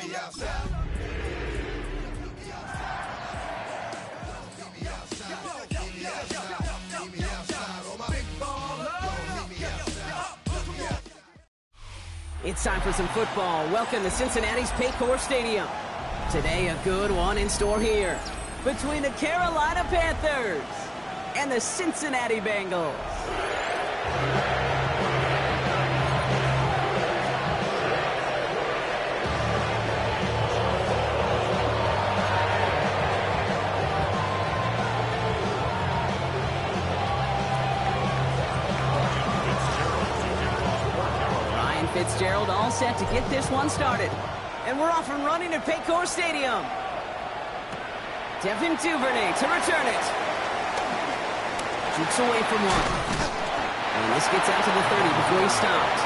It's time for some football. Welcome to Cincinnati's Paycor Stadium. Today, a good one in store here between the Carolina Panthers and the Cincinnati Bengals. Fitzgerald all set to get this one started. And we're off and running at Paycor Stadium. Devin Duvernay to return it. Jukes away from one. And this gets out to the 30 before he stops.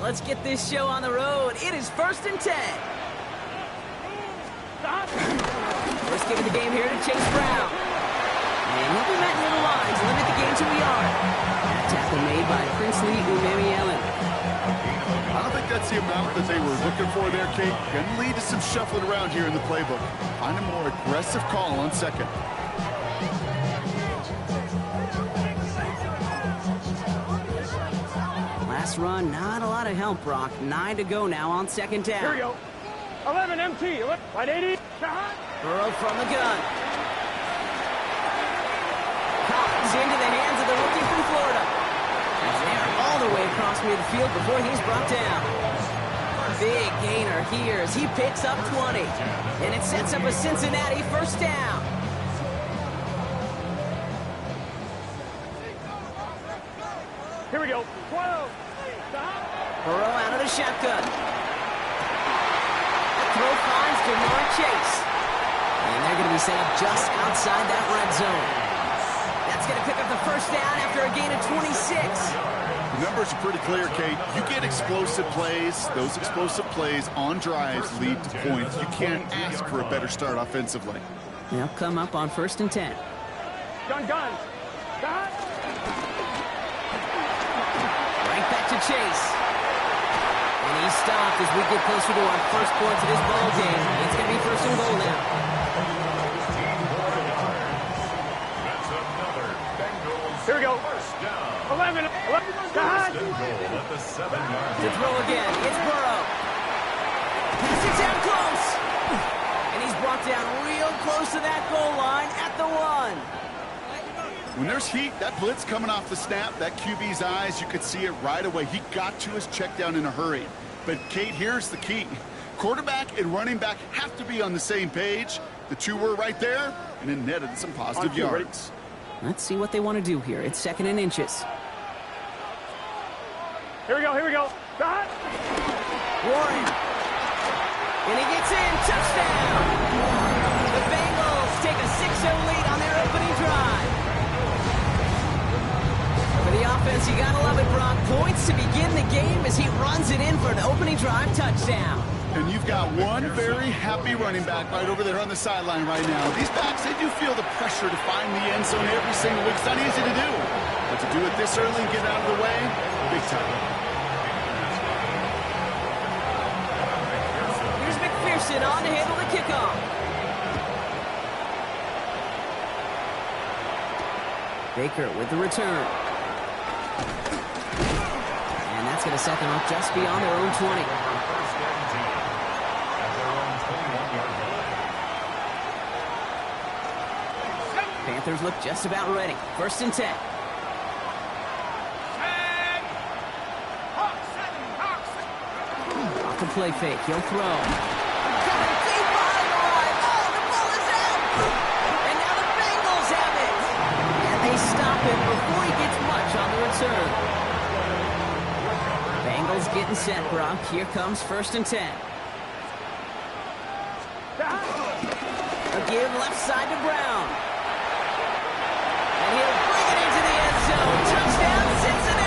Let's get this show on the road. It is 1st and 10. First kick of the game here to Chase Brown. And he'll be met near the line to limit the game to a yard. That tackle made by Princely Umemi-Ellen. I don't think that's the amount that they were looking for there, Kate. Going to lead to some shuffling around here in the playbook. Find a more aggressive call on second. Run, not a lot of help, Brock. 9 to go now on second down. Here we go. 11 MT. 180. Burrow from the gun. Collins into the hands of the rookie from Florida. He's there all the way across midfield before he's brought down. Big gainer here as he picks up 20. And it sets up a Cincinnati first down. Here we go. 12. Burrow out of the shotgun. Throw finds Jamar Chase. And they're going to be set up just outside that red zone. That's going to pick up the first down after a gain of 26. The numbers are pretty clear, Kate. You get explosive plays. Those explosive plays on drives lead to points. You can't ask for a better start offensively. They'll come up on 1st and 10. Gun. Got. Right back to Chase. And he's stopped as we get closer to our first points of this ball game. It's going to be 1st and goal now. Here we go. 11. God. To throw again. It's Burrow. Pass it down close. And he's brought down real close to that goal line at the 1. When there's heat, that blitz coming off the snap, that QB's eyes, you could see it right away. He got to his check down in a hurry. But, Kate, here's the key. Quarterback and running back have to be on the same page. The two were right there, and it netted some positive yards. Let's see what they want to do here. It's 2nd and inches. Here we go. Got. Warren. And he gets in. Touchdown. The Bengals take a 6-0 lead on their opening drive. For the offense, you gotta love it, Brock. Points to begin the game as he runs it in for an opening drive touchdown. And you've got one very happy running back right over there on the sideline right now. These backs, they do feel the pressure to find the end zone every single week. It's not easy to do. But to do it this early and get out of the way, big time. Here's McPherson on to handle the kickoff. Baker with the return. And that's going to set them up just beyond their own 20. Panthers look just about ready. 1st and 10. Off the play fake. He'll throw. Coming deep behind the line. Oh, the ball is out. And now the Bengals have it. And they stop him before he gets much on the return. Bengals getting set, Brock. Here comes 1st and 10. A give left side to Brown. And he'll bring it into the end zone. Touchdown, Cincinnati!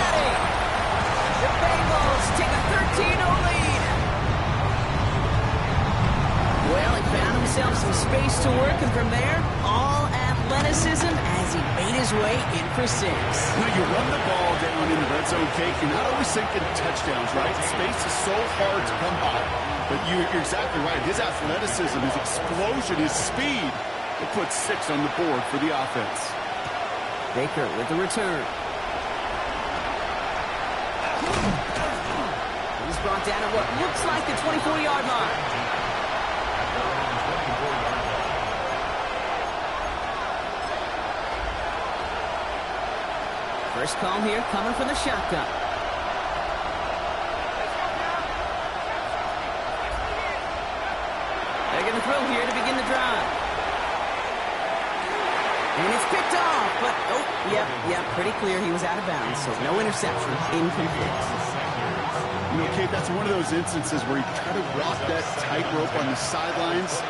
his way in for 6. Now, you run the ball down in the red zone, Kate. You're not always thinking touchdowns, right? Space is so hard to come by. But you're exactly right. His athleticism, his explosion, his speed will put 6 on the board for the offense. Baker with the return. He's brought down at what looks like the 24-yard line. First call here coming from the shotgun. They're going to throw here to begin the drive. And it's picked off, but, oh, yeah, pretty clear he was out of bounds, so no interception, incomplete. You know, Kate, that's one of those instances where you try to walk that tightrope on the sidelines.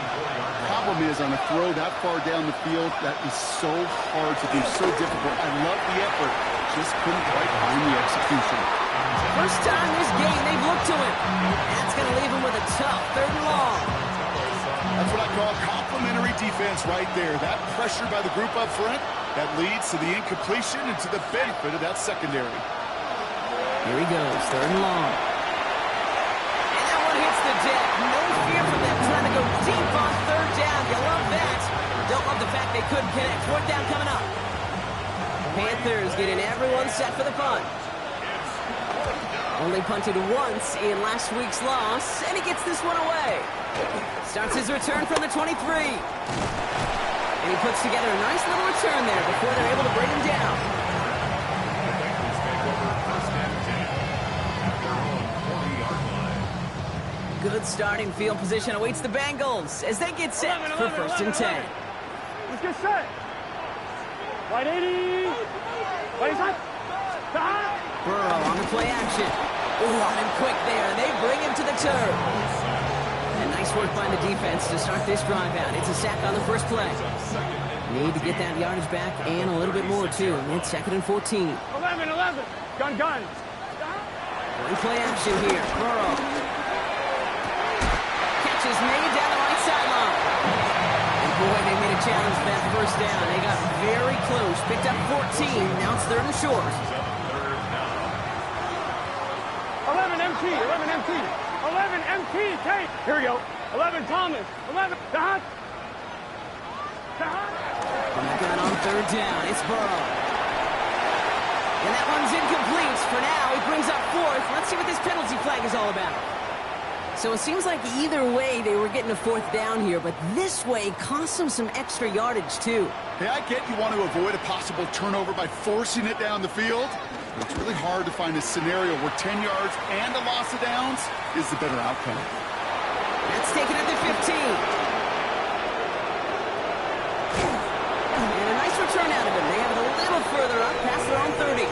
Problem is, on a throw that far down the field, that is so hard to do, so difficult. I love the effort, just couldn't quite find the execution. First time this game, they've looked to him. That's going to leave him with a tough 3rd and long. That's what I call complimentary defense right there. That pressure by the group up front, that leads to the incompletion and to the benefit of that secondary. Here he goes, 3rd and long. And that one hits the deck. No fear from them trying to go deep on 3rd down. You love that. Don't love the fact they couldn't connect. 4th down coming up. Panthers getting everyone set for the punt. Only punted once in last week's loss, and he gets this one away. Starts his return from the 23. And he puts together a nice little return there before they're able to bring him down. Good starting field position awaits the Bengals as they get set for 1st and 10. Let's get set. Right 80. Right side. Burrow on the play action. Ooh, on him quick there. They bring him to the turf. And nice work by the defense to start this drive out. It's a sack on the first play. Need to get that yardage back and a little bit more, too. And it's 2nd and 14. 11. Gun. One play action here. Burrow. Catch is made down the right sideline. And boy, they made a challenge for that 1st down. They got very close. Picked up 14. Now it's 3rd and short. 11 MT, Kate. Here we go. 11 Thomas. 11 Dahat. From the gun on 3rd down, it's Burrow. And that one's incomplete. For now, he brings up 4th. Let's see what this penalty flag is all about. So it seems like either way they were getting a 4th down here, but this way cost them some extra yardage too. Hey, I get you want to avoid a possible turnover by forcing it down the field. But it's really hard to find a scenario where 10 yards and a loss of downs is the better outcome. That's taken at the 15. And a nice return out of him. They have it a little further up past their own 30.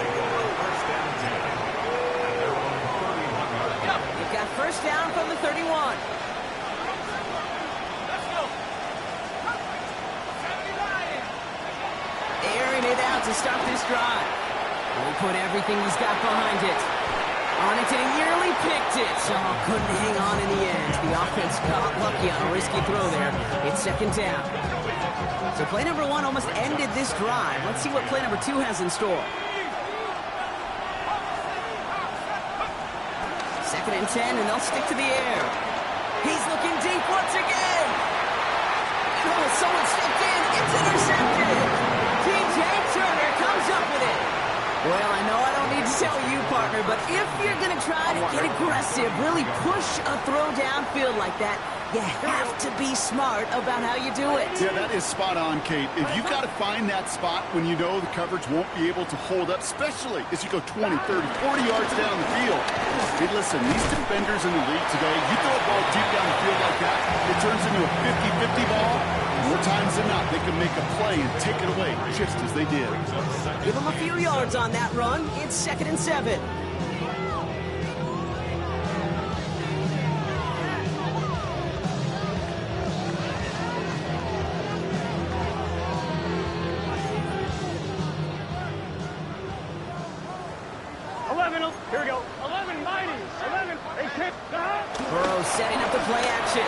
They've got 1st down from the 31. Airing it out to start this drive. He'll put everything he's got behind it. On it, and he nearly picked it. So couldn't hang on in the end. The offense got lucky on a risky throw there. It's 2nd down. So play number 1 almost ended this drive. Let's see what play number 2 has in store. 2nd and 10, and they'll stick to the air. He's looking deep once again. Oh, someone stepped in. It's intercepted. DJ Turner comes up with it. Well, I know I don't need to tell you, partner, but if you're going to try to get aggressive, really push a throw downfield like that, you have to be smart about how you do it. Yeah, that is spot on, Kate. If you've got to find that spot when you know the coverage won't be able to hold up, especially as you go 20, 30, 40 yards down the field. Hey, listen, these defenders in the league today, you throw a ball deep down the field like that, it turns into a 50-50 ball. More times than not, they can make a play and take it away just as they did. Give them a few yards on that run. It's 2nd and 7. Here we go. 11 mighty. 11. They kick. Burrow setting up the play action.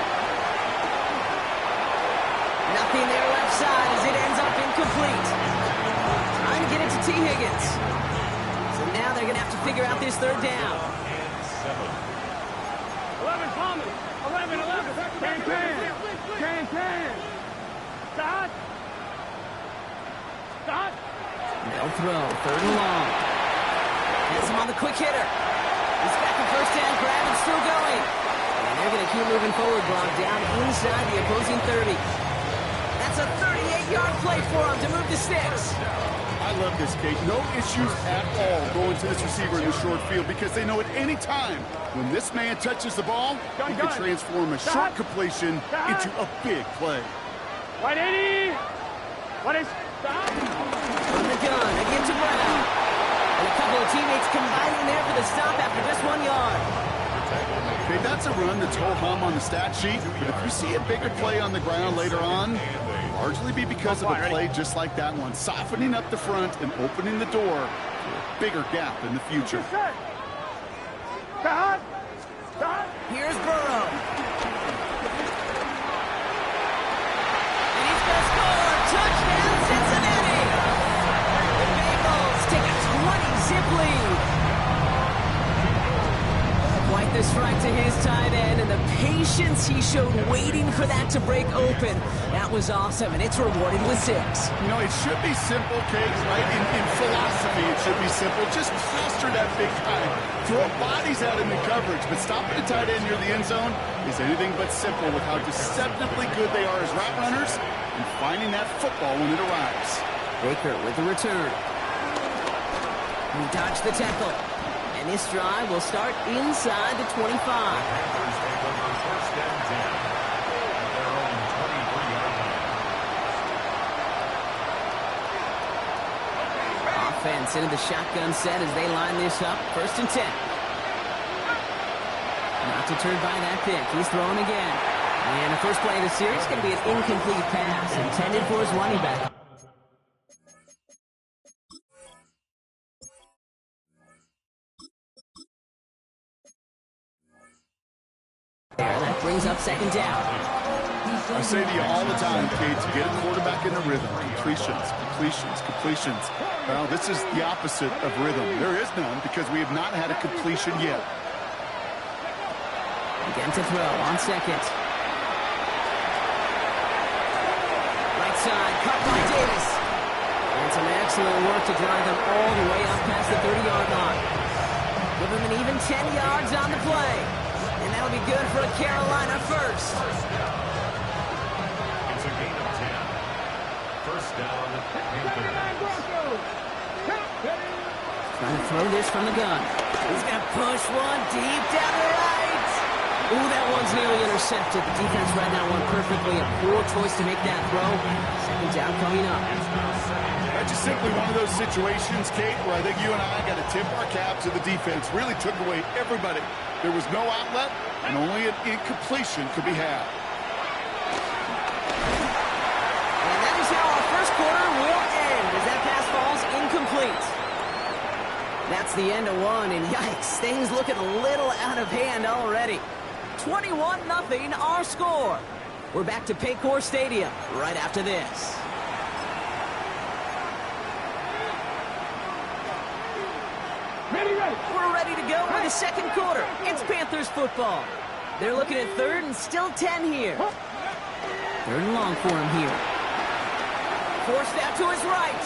Nothing there left side as it ends up incomplete. Time get it to T. Higgins. So now they're going to have to figure out this third down. 11 Thomas. 11. Can. Start. They'll throw. Third and long. Has him on the quick hitter. He's got the first down grab and still going. And they're going to keep moving forward, Brock, down inside the opposing 30. That's a 38-yard play for him to move the sticks. I love this, Kate. No issues at all going to this receiver in the short field because they know at any time when this man touches the ball, he can transform a short completion into a big play. 180. What is stop? From the gun, again to Brown. And a couple of teammates combining there for the stop after just 1 yard. Okay, that's a run that's ho-hum on the stat sheet, but if you see a bigger play on the ground later on, largely be because of a play just like that one, softening up the front and opening the door to a bigger gap in the future. Stop. Here's Burrow. And he's going to score. Touchdown, Cincinnati. The Bengals take a 20-zip lead. Quite the strike to his tight end, and the patience he showed waiting for that to break open. That was awesome, and it's rewarded with 6. You know, it should be simple, Kate, right? In philosophy, it should be simple. Just plaster that big guy. Throw bodies out in the coverage, but stopping a tight end near the end zone is anything but simple with how deceptively good they are as route runners and finding that football when it arrives. Baker with the return. He dodged the tackle. And this drive will start inside the 25. Offense into the shotgun set as they line this up. 1st and 10. Not deterred by that pick. He's throwing again. And the first play of the series is going to be an incomplete pass intended for his running back. That brings up 2nd down. I say to you all the time, Kate, to get a quarterback in the rhythm. Completions. Well, this is the opposite of rhythm. There is none because we have not had a completion yet. Again to throw on 2nd. Right side, cut by Davis. And some excellent work to drive them all the way up past the 30-yard line. Give them an even 10 yards on the play. And that'll be good for a Carolina first. It's a gain of 10. First down, Panthers. Trying to throw this from the gun. He's going to push one deep down the right. Ooh, that one's nearly intercepted. The defense read that one perfectly. A poor choice to make that throw. 2nd down coming up. That's just simply one of those situations, Kate, where I think you and I got to tip our cap to the defense. Really took away everybody. There was no outlet, and only an incompletion could be had. And that is how our first quarter will end, as that pass falls incomplete. That's the end of one, and yikes, things looking a little out of hand already. 21-0 our score. We're back to Paycor Stadium right after this. We're ready to go for the second quarter. It's Panthers football. They're looking at 3rd and still 10 here. 3rd and long for him here. Forced out to his right.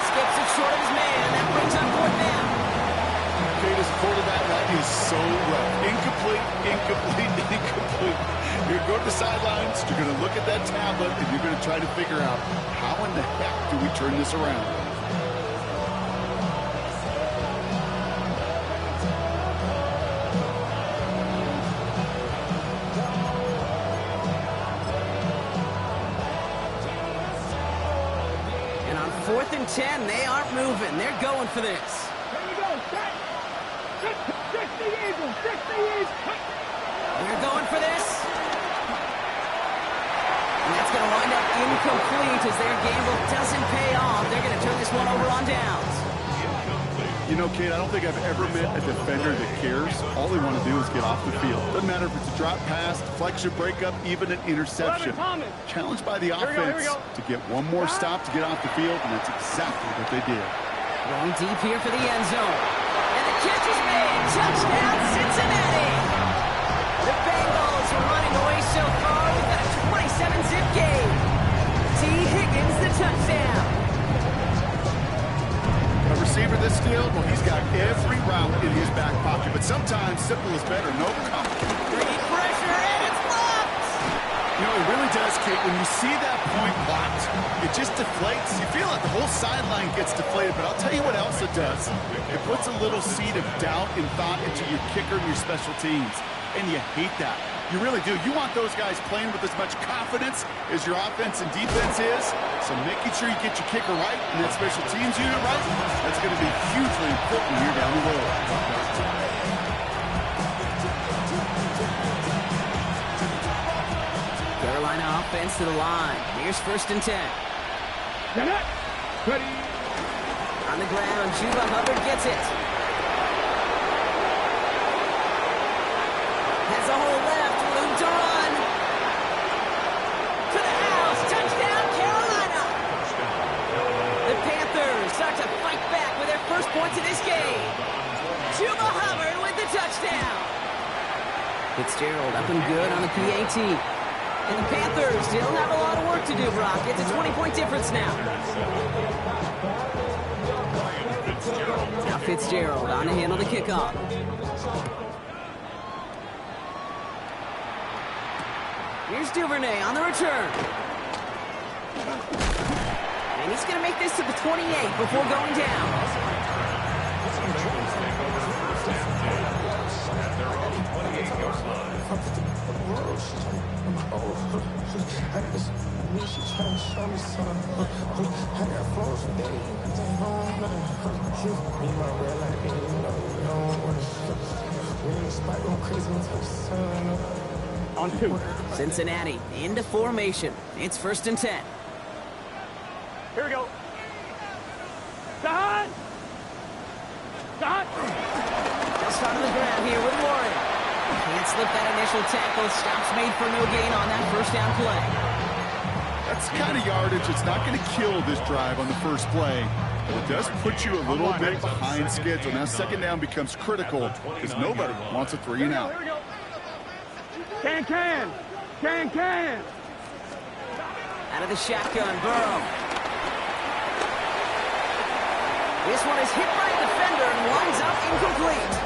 Skips it short of his man. That brings up 4th down. Okay, this quarterback, that is so rough. Incomplete. You're going to go to the sidelines, you're going to look at that tablet, and you're going to try to figure out how in the heck do we turn this around. And on 4th and 10, they aren't moving. They're going for this. They're going for this. And that's going to wind up incomplete as their gamble doesn't pay off. They're going to turn this one over on downs. You know, Kate, I don't think I've ever met a defender that cares. All they want to do is get off the field. Doesn't matter if it's a drop pass, deflection, breakup, even an interception. Challenged by the offense to get one more stop to get off the field, and that's exactly what they did. Going deep here for the end zone. And the catch is made. Touchdown, Cincinnati. The Bengals were running away so far. We've got a 27-zip game. T. Higgins, the touchdown. A receiver this skilled, well, he's got every route in his back pocket, but sometimes simple is better. No complicated. Great pressure, and it's blocked. You know, it really does, Kate. When you see that point blocked, it just deflates. You feel like the whole sideline gets deflated, but I'll tell you what else it does. It puts a little seed of doubt and thought into your kicker and your special teams, and you hate that. You really do. You want those guys playing with as much confidence as your offense and defense is. So making sure you get your kicker right and that special teams unit right, that's going to be hugely important here down the road. Carolina offense to the line. Here's 1st and 10. Ready. On the ground, Juba Hubbard gets it. Has a hole left. Room to run. To the house. Touchdown, Carolina. The Panthers start to fight back with their first points of this game. Juba Hubbard with the touchdown. Fitzgerald up and good on the PAT. And the Panthers still have a lot of work to do, Brock. It's a 20-point difference now. Now Fitzgerald on to handle the kickoff. Here's Duvernay on the return. And he's going to make this to the 28 before going down. On 2. Cincinnati into formation. It's 1st and 10. Here we go. Dot! They'll start on the ground here with Warren. Can't slip that initial tackle. Stops made for no gain on that first down play. That's the kind of yardage it's not going to kill this drive on the first play. But it does put you a little bit behind schedule. Now 2nd down becomes critical because nobody wants a 3 and out. Can. Out of the shotgun, Burrow. This one is hit by a defender and winds up incomplete.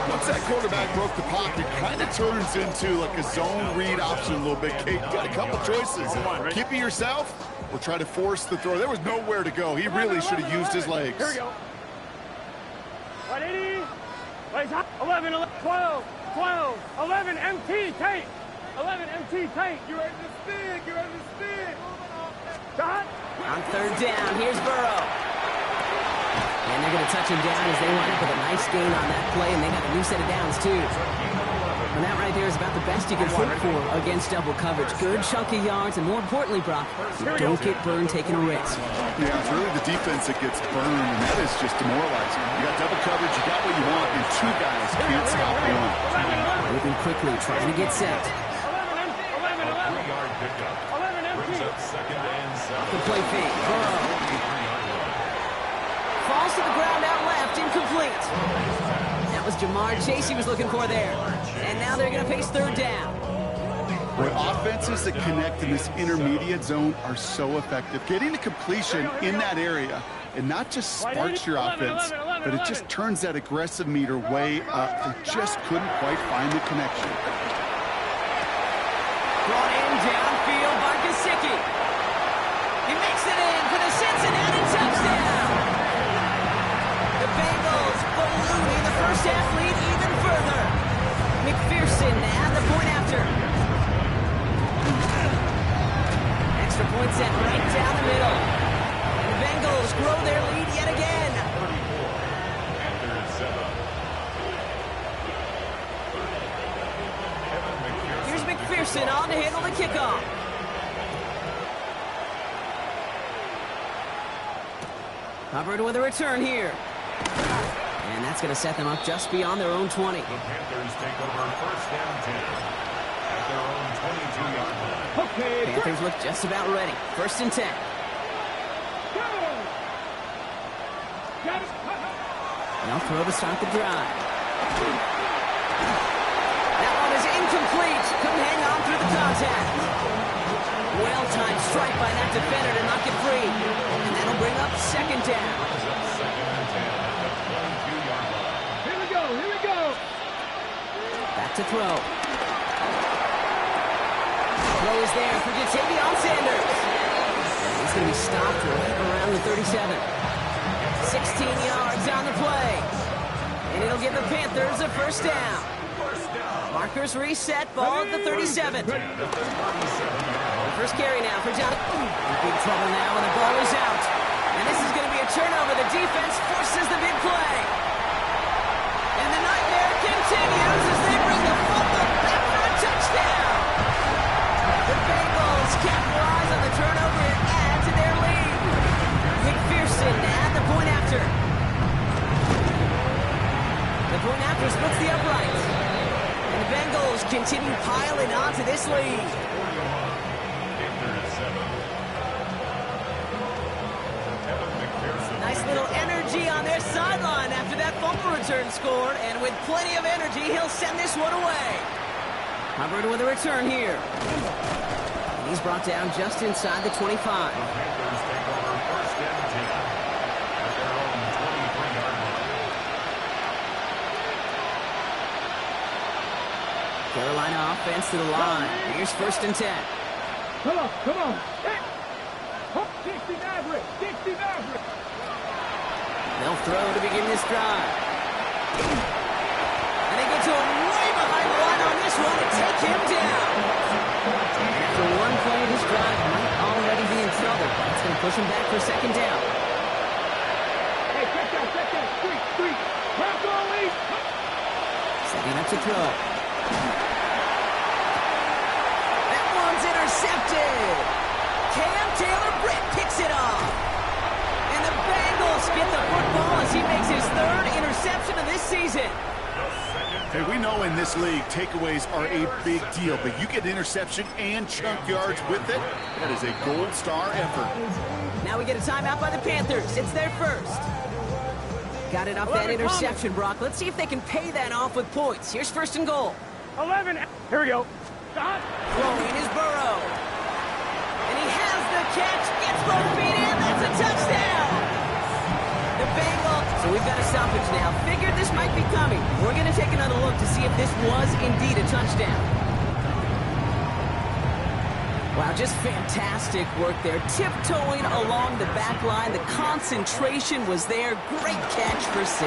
Once that quarterback broke the pocket, kind of turns into like a zone read option a little bit. Kate, you got a couple choices. Keep it yourself or try to force the throw. There was nowhere to go. He really should have used his legs. Here we go. 180. 11, 12, 11, MT, Tate. 11, MT, Tate. You ready to spin? Dot. On 3rd down, here's Burrow. And they're going to touch him down as they line up with a nice gain on that play, and they got a new set of downs, too. And that right there is about the best you can hope for against double coverage. Good chunky yards, and more importantly, Brock, you don't get burned taking a risk. Yeah, it's really the defense that gets burned, and that is just demoralizing. You got double coverage, you got what you want, and 2 guys can't stop one. Moving quickly, trying to get set. 3-yard pickup. 11, Brings up 2nd and 7. The play fake. Burrow. Falls to the ground out left, incomplete. That was Jamar Chase he was looking for there. And now they're going to face 3rd down. Boy, offenses that connect in this intermediate zone are so effective. Getting to completion in that area, and not just sparks your offense, but it just turns that aggressive meter way up. They just couldn't quite find the connection. Brought in downfield by Gesicki. He makes it in for the Cincinnati touchdown. The Bengals ballooning the first half lead even further. McPherson at the point after. Extra point set right down the middle. And the Bengals grow their lead yet again. 34. Here's McPherson on to handle the kickoff. Hubbard with a return here. And that's going to set them up just beyond their own 20. The Panthers take over first down 10 at their own 22-yard line. Okay. Panthers look just about ready. First and 10. Got it. They'll throw to start the drive. That one is incomplete. Couldn't hang on through the contact. Well-timed strike by that defender to knock it free. And that'll bring up second down. Second and 10 at the 22-yard line. Here we go. Here we go. Back to throw. Throw is there for Jatavion Sanders. He's going to be stopped right around the 37. 16 yards on the play. And it'll give the Panthers a first down. Markers reset, ball at the 37. First carry now for John. In big trouble now, and the ball is out. And this is going to be a turnover. The defense forces the big play. And the nightmare continues as they bring the fumble back for a touchdown. The Bengals capitalize on the turnover and add to their lead. McPherson at the point after. The point after splits the upright. And the Bengals continue piling on to this lead. Nice little energy on their sideline after that fumble return scored. And with plenty of energy, he'll send this one away. Hubbard with a return here. And he's brought down just inside the 25. Panthers take over first and 10 at their own 23-yard line. Carolina offense to the line. Here's first and 10. Come on. Come on. Hey. 60 Maverick. 60 Maverick. They'll throw to begin this drive. And they get to him way behind the line on this one and take him down. After one play, this drive might already be in trouble. It's going to push him back for second down. Hey, check that. Street. Rock on, Lee. Setting up to throw. That one's intercepted. Cam Taylor-Britt picks it off. And the Bengals get the football as he makes his third interception of this season. Hey, we know in this league, takeaways are a big deal, but you get interception and chunk yards with it, that is a gold star effort. Now we get a timeout by the Panthers. It's their first. Got it off that interception, Brock. Let's see if they can pay that off with points. Here's first and goal. 11. Here we go. Throwing is Burrow. And he has the catch, gets both feet in, that's a touchdown! The Bengals, so we've got a stoppage now. Figured this might be coming. We're going to take another look to see if this was indeed a touchdown. Wow, just fantastic work there. Tiptoeing along the back line. The concentration was there. Great catch for 6.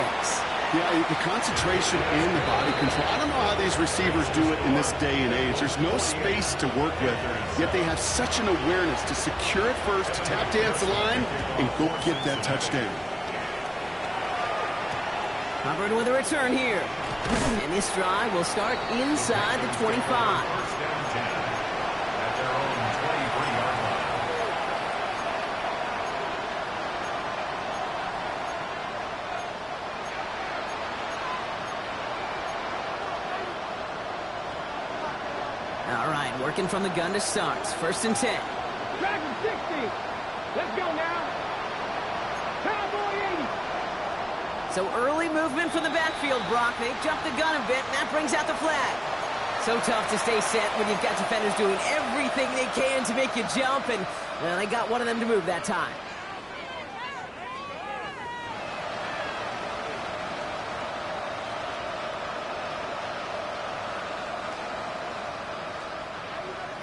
Yeah, the concentration and the body control. I don't know how these receivers do it in this day and age. There's no space to work with, yet they have such an awareness to secure it first, to tap dance the line, and go get that touchdown. Hubbard with a return here. And this drive will start inside the 25. First down 10 at their own 23-yard line. All right, working from the gun to start. First and 10. Dragon 60. Let's go now. Cowboy 80. So early movement from the backfield, Brock. They jumped the gun a bit, and that brings out the flag. So tough to stay set when you've got defenders doing everything they can to make you jump, and, well, they got one of them to move that time.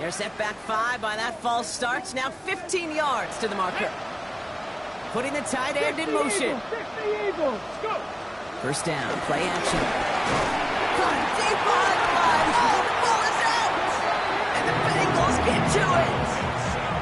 They're set back 5 by that false start. Now 15 yards to the marker. Putting the tight end in motion. Go. First down, play action. Caught deep behind the line. Oh, the ball is out! And the Bengals get to it!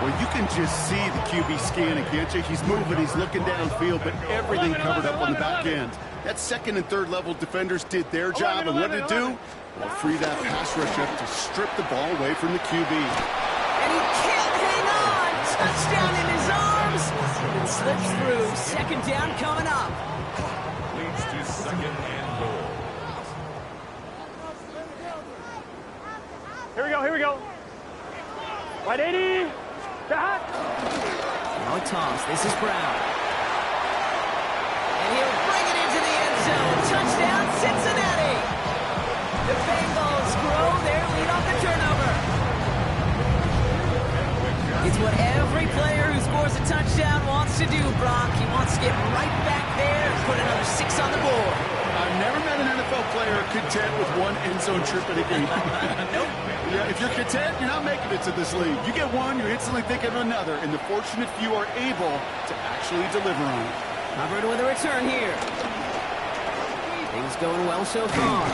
Well, you can just see the QB scanning, can't you? He's moving, he's looking downfield, but everything covered up on the back end. That second and third level defenders did their job, and what did it do? Well, free that pass rush up to strip the ball away from the QB. And he can't hang on! Touchdown in his arms! And it slips through. Second down coming up. go. Right 80. Stop. Now a toss. This is Brown. And he'll bring it into the end zone. Touchdown, Cincinnati. The Bengals grow their lead off the turnover. It's what every player who scores a touchdown wants to do, Brock. He wants to get right back there and put another 6 on the board. I've never met an NFL player content with one end zone trip at a game. Nope. Yeah, if you're content, you're not making it to this league. You get one, you're instantly thinking of another, and the fortunate few are able to actually deliver on it. Covered with a return here. Things going well so far.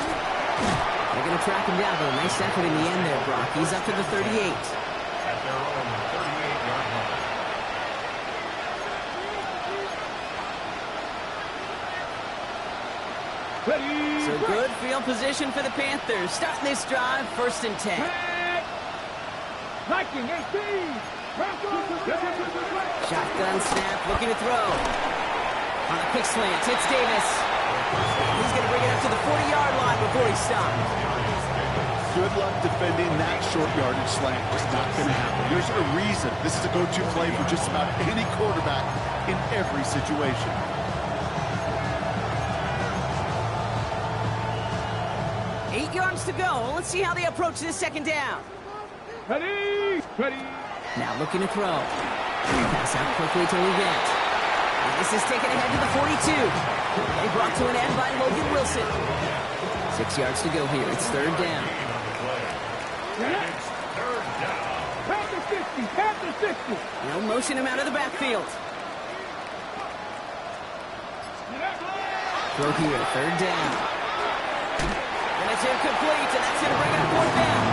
They're going to track him down, but a nice effort in the end there, Brock. He's up to the 38. At their own 38-yard line. Ready. So good field position for the Panthers. Starting this drive, 1st and 10. Viking 18. Shotgun snap, looking to throw. On a quick slant, hits Davis. He's going to bring it up to the 40-yard line before he stops. Good luck defending that short yardage slant. It's not going to happen. There's a reason this is a go-to play for just about any quarterback in every situation. 8 yards to go. Let's see how they approach this 2nd down. Ready. Ready. Now looking to throw. Pass out quickly to Leggett. And this is taken ahead to the 42. They brought to an end by Logan Wilson. 6 yards to go here. It's 3rd down. It's 3rd down. Panthers 50. Panthers 50. They'll motion him out of the backfield. Throw here, 3rd down. And it's incomplete, and that's going to bring it up 4th down.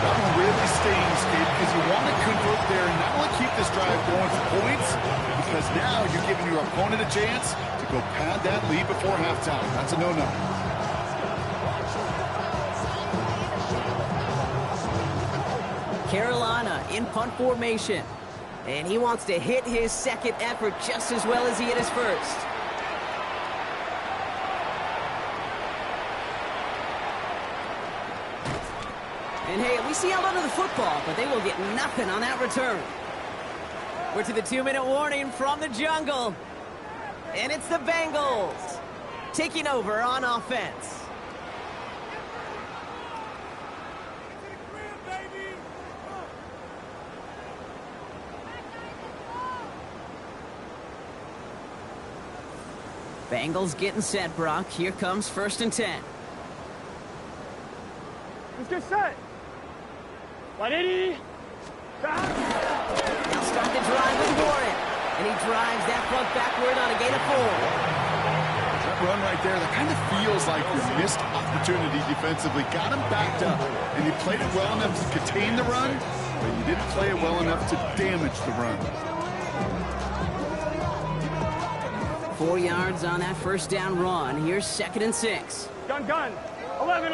That one really stings, Gabe, because you want to convert there and not only keep this drive going for points, because now you're giving your opponent a chance to go pad that lead before halftime. That's a no-no. Carolina in punt formation. And he wants to hit his 2nd effort just as well as he hit his 1st. And hey, at least he held onto the football, but they will get nothing on that return. We're to the 2-minute warning from the jungle. And it's the Bengals taking over on offense. Bengals getting set, Brock. Here comes 1st and 10. Let's get set. 180. Now start the drive with Warren. And he drives that front backward on a gain of 4. That run right there, that kind of feels like your missed opportunity defensively. Got him backed up, and you played it well enough to contain the run, but you didn't play it well enough to damage the run. 4 yards on that 1st down run. Here's 2nd and 6. Gun. 11.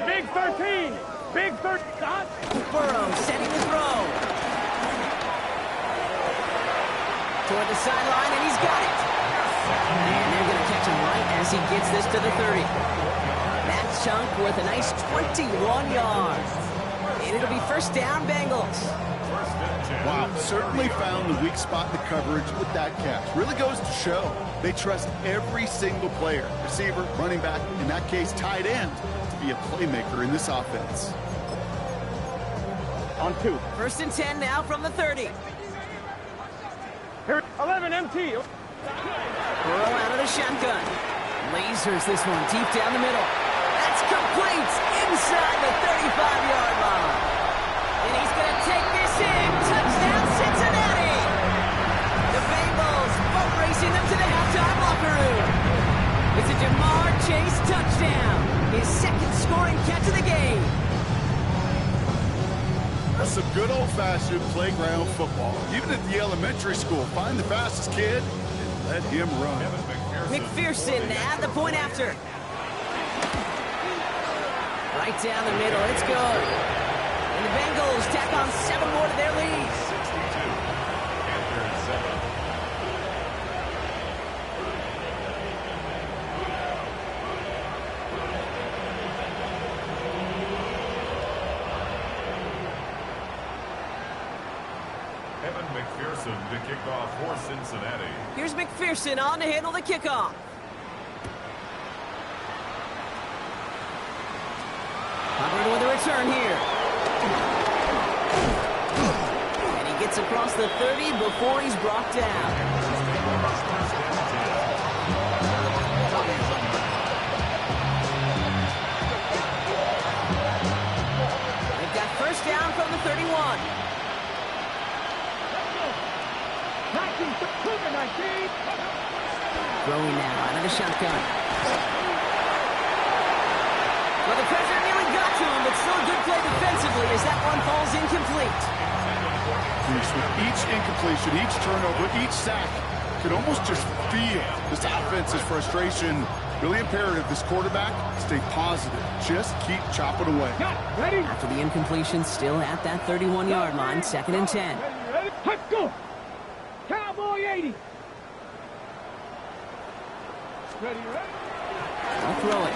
Big 13. Big 13. Stop. Burrow setting the throw. Toward the sideline, and he's got it. And they're going to catch him right as he gets this to the 30. That chunk worth a nice 21 yards. And it'll be 1st down, Bengals. Wow, certainly found the weak spot in the coverage with that catch. Really goes to show they trust every single player, receiver, running back, in that case, tight end, to be a playmaker in this offense. On 2. 1st and 10 now from the 30. Here, 11 MT. Burrow out of the shotgun. Lasers this one deep down the middle. That's complete inside the 35-yard line. And he's going to take this in. Touchdown, Cincinnati. The Bengals boat racing them to the halftime locker room. It's a Jamar Chase touchdown. His 2nd scoring catch of the game. That's some good old-fashioned playground football. Even at the elementary school, find the fastest kid and let him run. McPherson at the point after. Right down the middle. It's good. And the Bengals tack on 7 more to their lead. 62. Panthers 7. McPherson to kick off for Cincinnati. Here's McPherson on to handle the kickoff. Hubbard with a return here. And he gets across the 30 before he's brought down. They've got first down from the 31. Throwing now out of the shotgun. Well, the pressure nearly got to him, but still a good play defensively as that one falls incomplete. With each incompletion, each turnover, each sack, you could almost just feel this offense's frustration. Really imperative, this quarterback, stay positive. Just keep chopping away. After the incompletion, still at that 31-yard line, 2nd and 10. Let's go. Cowboy 80. Ready, ready? I'll throw it.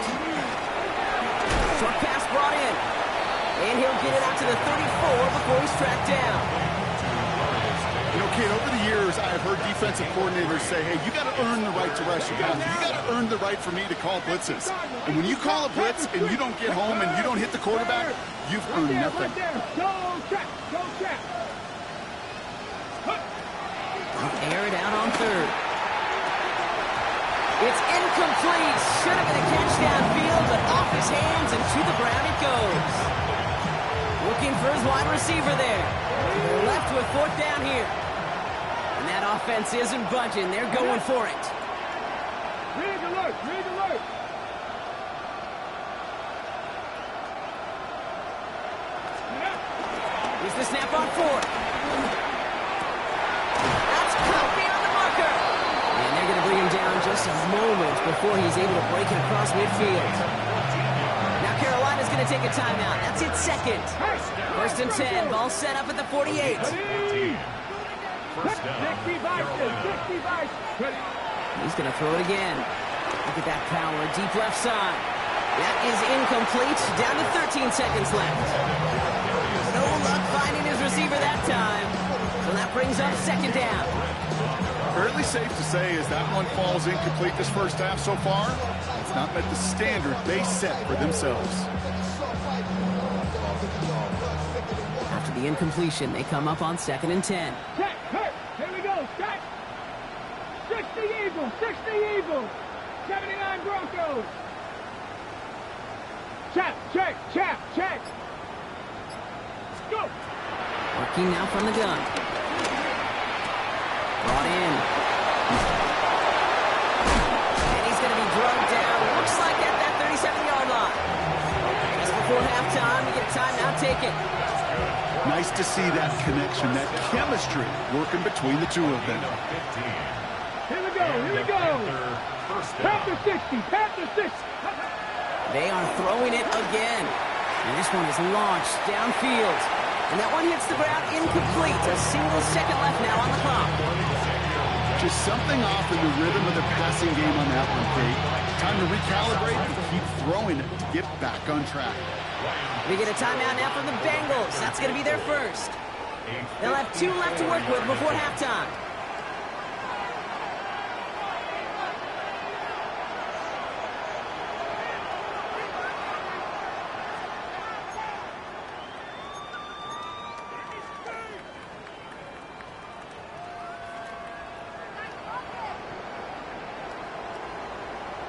Short pass brought in. And he'll get it out to the 34 before he's tracked down. You know, Kate, over the years, I've heard defensive coordinators say, hey, you got to earn the right to rush. You got to earn the right for me to call blitzes. And when you call a blitz and you don't get home and you don't hit the quarterback, you've earned nothing. Go check. Go check. I'll air it out on 3rd. It's incomplete. Should have been a catch downfield, but off his hands and to the ground it goes. Looking for his wide receiver there. They're left with 4th down here. And that offense isn't budging. They're going for it. Rig alert. Rig alert. Here's the snap on 4th. That's caught beyond the marker. And they're going to bring him down just a moment before he's able to break it across midfield. Now Carolina's going to take a timeout. That's its 2nd. 1st and 10. Ball set up at the 48. First down. He's going to throw it again. Look at that power. Deep left side. That is incomplete. Down to 13 seconds left. No luck finding his receiver that time. So that brings up 2nd down. Fairly safe to say as that one falls incomplete this first half so far, it's not met the standard they set for themselves. After the incompletion, they come up on 2nd and 10. Check, hurt. Here we go. Check. 60 Eagles. 60 Eagles. 79 Broncos. Check. Check. Go. Working now from the gun. Brought in. And he's going to be drugged down. Looks like at that 37-yard line. Just before halftime, we get a timeout taken. Nice to see that connection, that chemistry working between the two of them. Here we go. Panther 60. They are throwing it again. And this one is launched downfield. And that one hits the ground incomplete. A single second left now on the clock. Just something off in the rhythm of the passing game on that one, Kate. Time to recalibrate and keep throwing it to get back on track. We get a timeout now from the Bengals. That's going to be their first. They'll have 2 left to work with before halftime.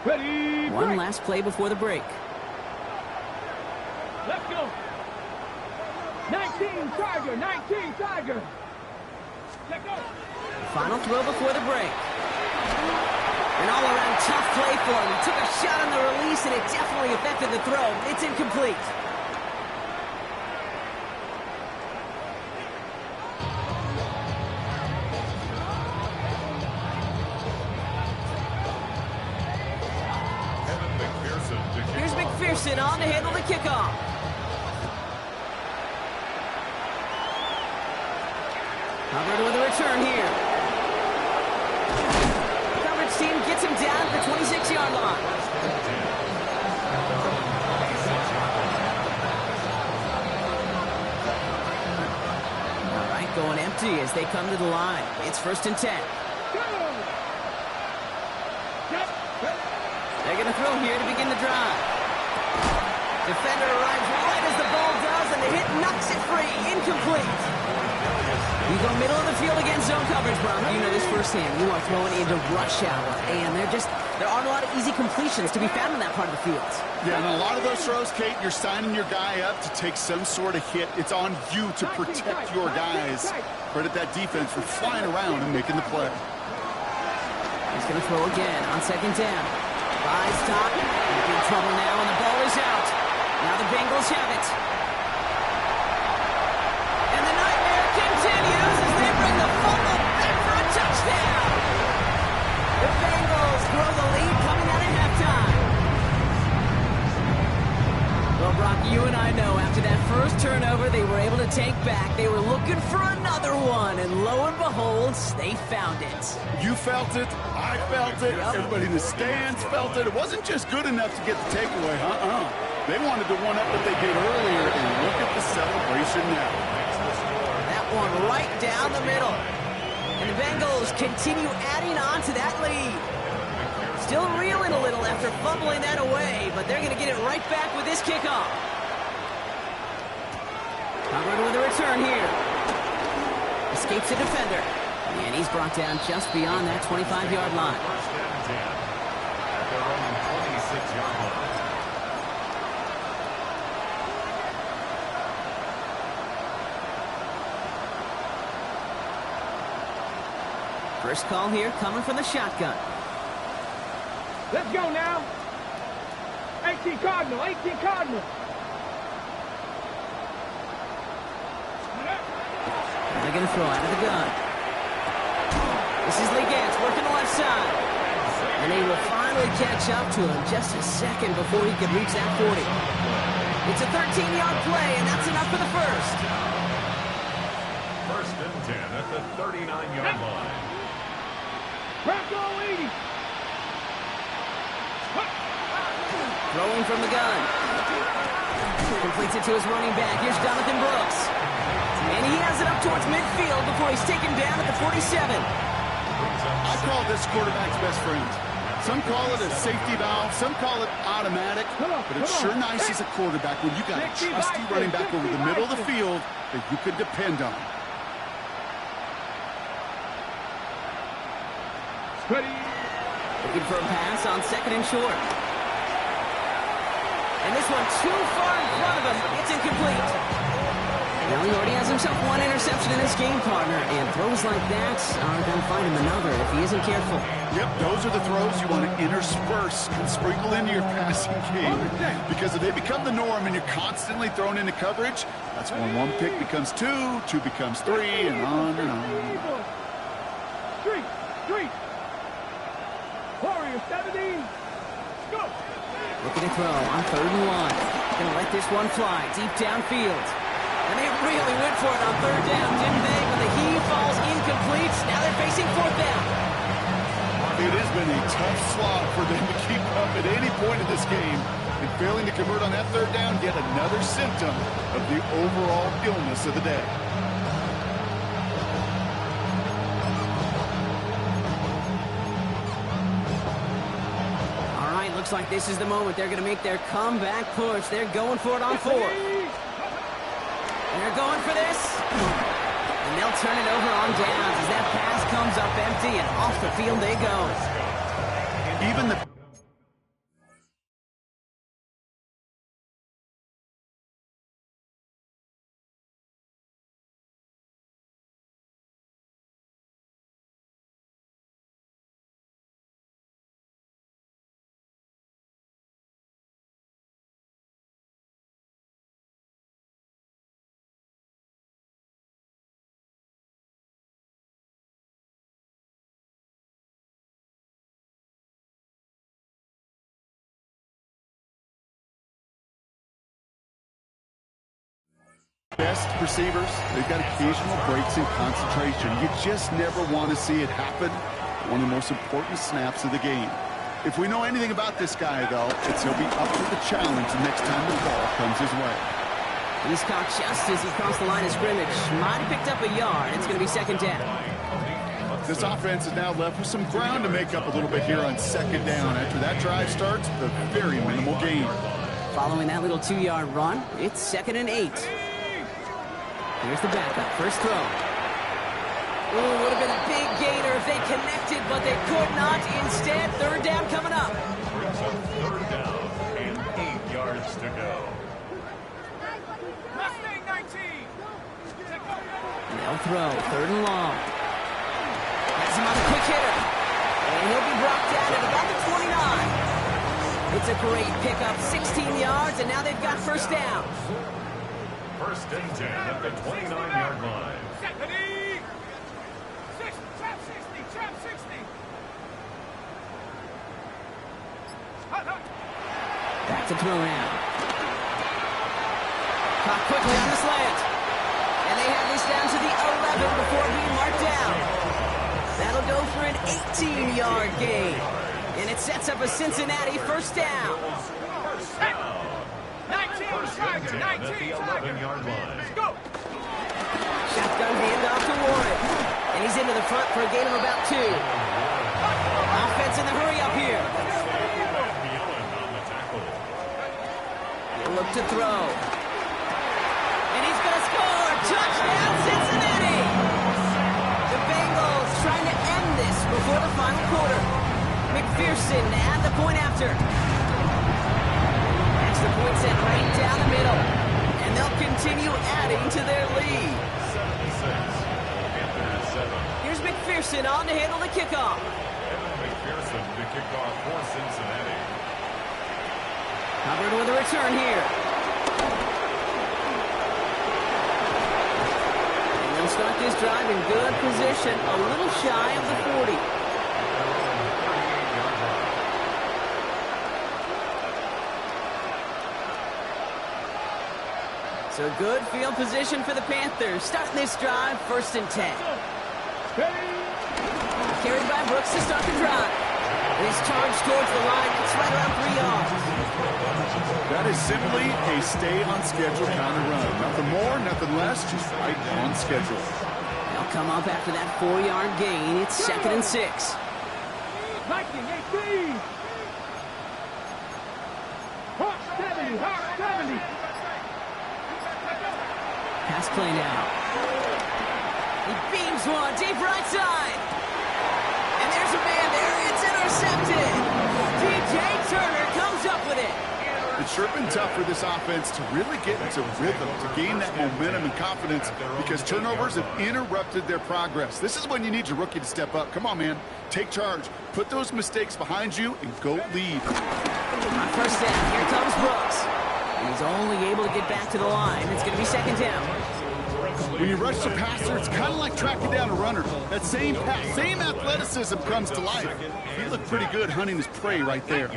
Ready. One last play before the break. Let's go. 19 Tiger. Let's go. Final throw before the break. An all-around tough play for him. He took a shot on the release, and it definitely affected the throw. It's incomplete. Here's McPherson on to handle the kickoff. Hubbard with a return here. Coverage team gets him down at the 26-yard line. All right, going empty empty as they come to the line. It's 1st and 10. They're going to throw here to begin the drive. Defender arrives right as the ball does, and the hit knocks it free. Incomplete. You go middle of the field against zone coverage, Brom. You know this firsthand. You are throwing into rush hour, and there aren't a lot of easy completions to be found in that part of the field. Yeah, and a lot of those throws, Kate, you're signing your guy up to take some sort of hit. It's on you to protect your guys. Credit that defense for flying around and making the play. He's going to throw again on 2nd down. Buys top. He's in trouble now, and the ball is out. Now the Bengals have it. And the nightmare continues as they bring the fumble back for a touchdown. The Bengals throw the lead coming out at halftime. Well, Brock, you and I know after that first turnover they were able to take back. They were looking for another one, and lo and behold, they found it. You felt it. I felt it. Yep. Everybody in the stands felt it. It wasn't just good enough to get the takeaway. They wanted to one-up what they did earlier, and look at the celebration now. That one right down the middle. And the Bengals continue adding on to that lead. Still reeling a little after fumbling that away, but they're going to get it right back with this kickoff. Covered with a return here. Escapes the defender. And he's brought down just beyond that 25-yard line. 1st and 10 at their own 26-yard line. First call here coming from the shotgun. Let's go now. 18 Cardinal, 18 Cardinal. They're going to throw out of the gun. This is Legance working the left side. And they will finally catch up to him just a second before he could reach that 40. It's a 13-yard play, and that's enough for the first. 1st and 10 at the 39-yard line. Bronco 80. Throwing from the gun. Completes it to his running back. Here's Jonathan Brooks. And he has it up towards midfield before he's taken down at the 47. I call this quarterback's best friend. Some call it a safety valve, some call it automatic, but it's sure nice as a quarterback when you got a trusty running back over the middle of the field that you could depend on. Looking for a pass on 2nd and short. And this one too far in front of him. It's incomplete. Now he already has himself one interception in this game, partner, and throws like that are going to find him another if he isn't careful. Yep, those are the throws you want to intersperse and sprinkle into your passing game, because if they become the norm and you're constantly thrown into coverage, that's when one pick becomes two, two becomes three, and on and on. Three. Warrior 17. Go. Looking to throw on 3rd and 1. Going to let this one fly deep downfield. And they really went for it on 3rd down, didn't they? But the heave falls incomplete. Now they're facing 4th down. It has been a tough slog for them to keep up at any point in this game. And failing to convert on that 3rd down, yet another symptom of the overall illness of the day. All right, looks like this is the moment. They're going to make their comeback push. They're going for it on 4th. And they're going for this. And they'll turn it over on downs as that pass comes up empty, and off the field they go. Even the best receivers, they've got occasional breaks in concentration. You just never want to see it happen. One of the most important snaps of the game. If we know anything about this guy, though, it's he'll be up to the challenge the next time the ball comes his way. He's caught just as he crossed the line of scrimmage. Might have picked up a yard. It's going to be second down. This offense is now left with some ground to make up a little bit here on second down. After that drive starts, the very minimal gain. Following that little 2-yard run, it's 2nd and 8. Here's the backup. First throw. Ooh, would have been a big gainer if they connected, but they could not. Instead, third down coming up. Brings up third down and 8 yards to go. Mustang 19. They'll throw. Third and long. Has him on a quick hitter. And he'll be brought down at about the 29. It's a great pickup. 16 yards, and now they've got first down. First and 10 at the 29-yard line. Second. Trap 60. Trap 60. Back to throw now. Caught quickly on the slant. And they have this down to the 11 before being marked down. That'll go for an 18-yard gain. And it sets up a Cincinnati first down. First down. 19 Tiger. 19 Tiger. 11-yard line. Let's go. Shotgun handoff to Warren. And he's into the front for a gain of about 2. Offense in the hurry up here. He'll look to throw. And he's going to score. Touchdown, Cincinnati. The Bengals trying to end this before the final quarter. McPherson and the point after. Extra point set right down the middle. And they'll continue adding to their lead. 76. Panthers 7. Here's McPherson on to handle the kickoff. McPherson to kick off for Cincinnati. Covered with a return here. And they'll start this drive in good position, a little shy of the 40. So good field position for the Panthers. Starting this drive, 1st and 10. Carried by Brooks to start the drive. He's charged towards the line. It's right around 3 yards. That is simply a stay-on-schedule kind of run. Nothing more, nothing less, just right on schedule. They'll come up after that 4-yard gain. It's 2nd and 6. Viking 18. Hawk 70. Hawk 70. Pass play now. He beams one deep right side. And there's a man there. It's intercepted. DJ Turner comes up with it. It's sure been tough for this offense to really get into rhythm, to gain that momentum and confidence because turnovers have interrupted their progress. This is when you need your rookie to step up. Come on, man. Take charge. Put those mistakes behind you and go lead. On first down, here comes Brooks. He's only able to get back to the line. It's going to be 2nd down. When you rush the passer, it's kind of like tracking down a runner. That same pass, same athleticism comes to life. He looked pretty good hunting his prey right there.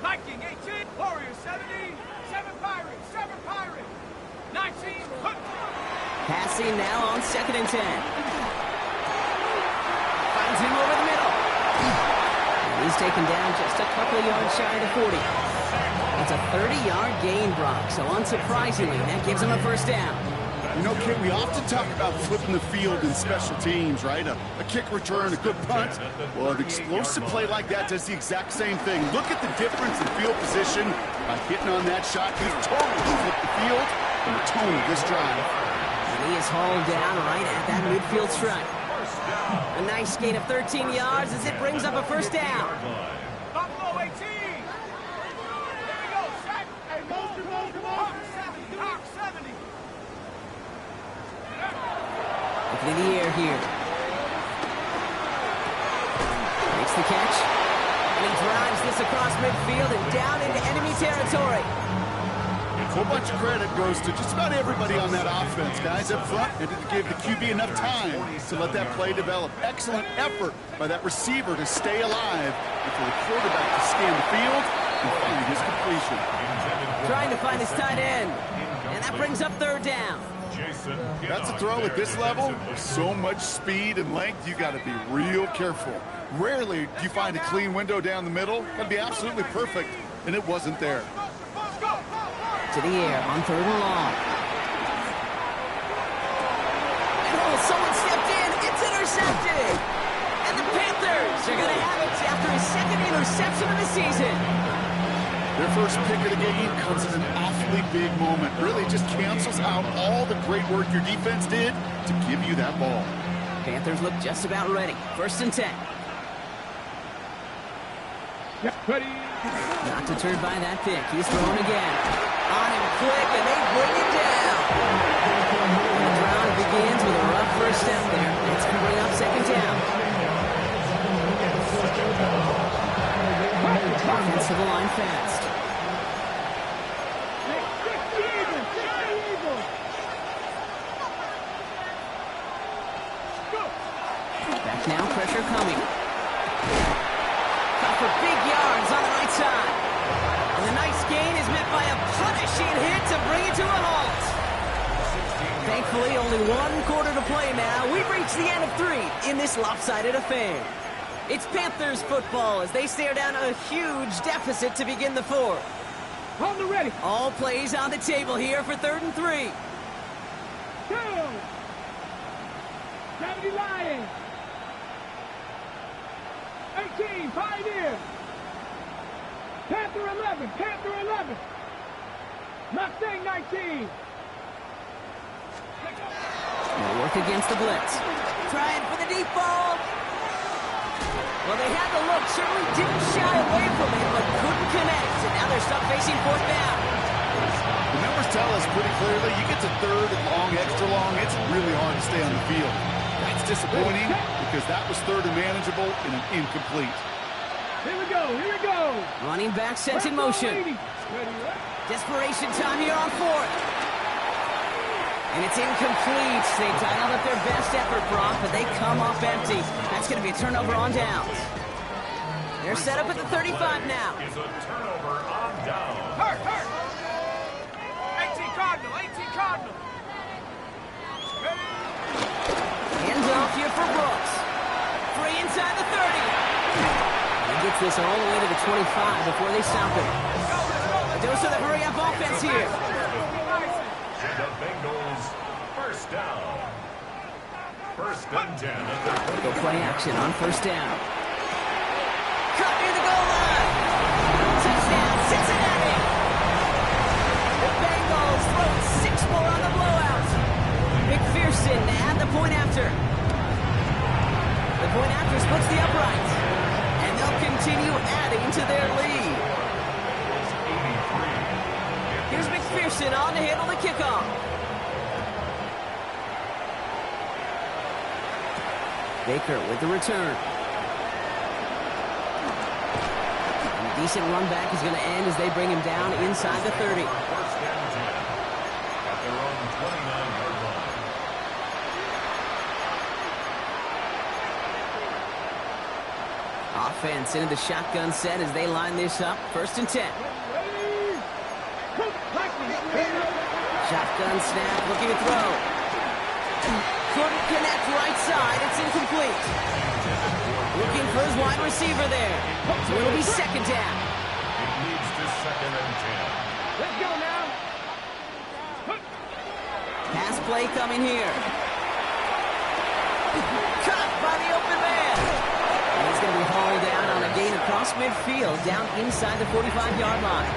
Viking 18. Warrior 70. 7 Pirates. 7 Pirates. 19. Passing now on 2nd and 10. Finds him over the middle. He's taken down just a couple of yards shy of the 40. It's a 30-yard gain, Brock, so unsurprisingly, that gives him a first down. You know, Kit, we often talk about flipping the field in special teams, right? A kick return, a good punt. Well, an explosive play like that does the exact same thing. Look at the difference in field position by hitting on that shot. He's totally flipped the field and the tone of this drive. And he is hauled down right at that midfield stripe. A nice gain of 13 yards as it brings up a first down. Buffalo 18. There we go. Sack. Hey, Hawk 70. Hawk 70. Looking in the air here. Makes the catch. And he drives this across midfield and down into enemy territory. A whole bunch of credit goes to just about everybody on that offense. Guys up front had to give the QB enough time to let that play develop. Excellent effort by that receiver to stay alive and for the quarterback to scan the field and find his completion. Trying to find his tight end. And that brings up 3rd down. That's a throw at this level. With so much speed and length, you got to be real careful. Rarely do you find a clean window down the middle. That'd be absolutely perfect, and it wasn't there. To the air on 3rd and long. And someone stepped in. It's intercepted. And the Panthers are going to have it after his 2nd interception of the season. Their first pick of the game comes in an awfully big moment. Really just cancels out all the great work your defense did to give you that ball. Panthers look just about ready. 1st and 10. Yeah, ready. Not deterred by that pick. He's thrown again. On him quick, and they bring it down. And the drive begins with a rough first step there. It's going to bring up 2nd down. Offense to the line fast. Back now, pressure coming. Cut for big yards on the right side. And the nice gain is met by a punishing hit to bring it to a halt. Thankfully, only 1 quarter to play now. We've reached the end of 3 in this lopsided affair. It's Panthers football as they stare down a huge deficit to begin the 4th. Hold the ready. All plays on the table here for 3rd and 3. 2. 70 Lions. 18, Pioneer. Panther 11, Panther 11. Mustang 19. They'll work against the blitz. Trying for the deep ball. Well, they had the look, certainly didn't shy away from it, but couldn't connect. And now they're stuck facing 4th down. The numbers tell us pretty clearly, you get to 3rd and long, extra long, it's really hard to stay on the field. That's disappointing because that was 3rd and manageable and an incomplete. Here we go, here we go. Running back sent in motion. Desperation time here on 4th. And it's incomplete. They dialed up their best effort, Brock, but they come up empty. That's going to be a turnover on downs. They're set up at the 35 now. Is a turnover on down. Hurt. 18 Cardinal, 18 Cardinal. Hands off here for Brooks. Free inside the 30. He gets this all the way to the 25 before they stop him. A dose of the hurry-up offense here. The Bengals, 1st down. 1st and 10 at their Go play action on 1st down. Cut near the goal line. Touchdown, Cincinnati. The Bengals throw 6 more on the blowout. McPherson at the point after. The point after splits the upright. And they'll continue adding to their lead. 83. Here's McPherson on to handle the kickoff. Baker with the return. And a decent run back is going to end as they bring him down inside the 30. 1st and 10 at their own 29-yard line. Offense into the shotgun set as they line this up. 1st and 10. Shotgun snap, looking to throw. Couldn't connect right side. It's incomplete. Looking for his wide receiver there. So it'll be 2nd down. It leads to 2nd and 10. Let's go now. Pass play coming here. Caught by the open man. And he's going to be hauled down on a gain across midfield, down inside the 45-yard line.